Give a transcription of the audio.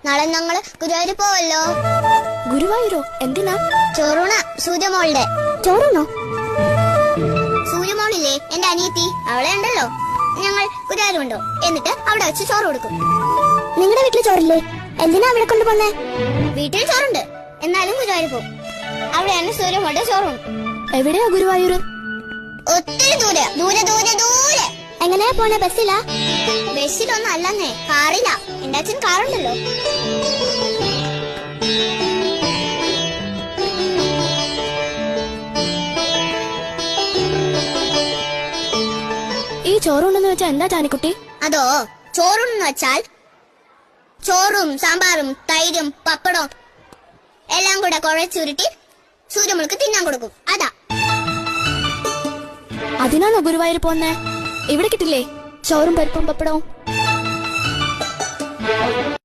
നാളെ ഞങ്ങള് ഗുരുവായൂർ പോവല്ലോ. ഗുരുവായൂരോ? എന്തിനാ? ചോറൂണ സൂര്യമോളുടെ. ചോറുണോ? സൂര്യമോളില്ലേ എന്റെ അനിയത്തി, അവളെ ഉണ്ടല്ലോ. ഞങ്ങൾ ഗുരുവായൂർ കൊണ്ടോ, എന്നിട്ട് അവിടെ വെച്ച് ചോറ് കൊടുക്കും. നിങ്ങളുടെ വീട്ടിൽ ചോറില്ലേ? എന്തിനാ അവിടെ കൊണ്ടുപോന്നേ? വീട്ടിൽ ചോറുണ്ട്, എന്നാലും ഗുരുവായൂർ പോകും. അവിടെയാണ് സൂര്യമോളുടെ ചോറും. എവിടെയാ ഗുരുവായൂർ? ഒത്തിരി ദൂരെ ദൂരെ ദൂരെ ദൂരെ. എങ്ങനെയാ പോണേ? ബസ്സിലാ? ബസ്സിലൊന്നും അല്ലെന്നേ, കാറില്ല. എന്റെ അച്ഛൻ കാറുണ്ടല്ലോ. ഈ ചോറുണ്ടെന്ന് വെച്ചാ എന്താ ജാനിക്കുട്ടി? അതോ, ചോറുണ്ടെന്ന് വെച്ചാൽ ചോറും സാമ്പാറും തൈരും പപ്പടവും എല്ലാം കൂടെ കുഴച്ചുരുട്ടി സൂര്യമോൾക്ക് തിന്നാൻ കൊടുക്കും. അതാ. അതിനാണോ ഗുരുവായൂർ പോന്നേ? ഇവിടെ കിട്ടില്ലേ ചോറും പരിപ്പും പപ്പടവും?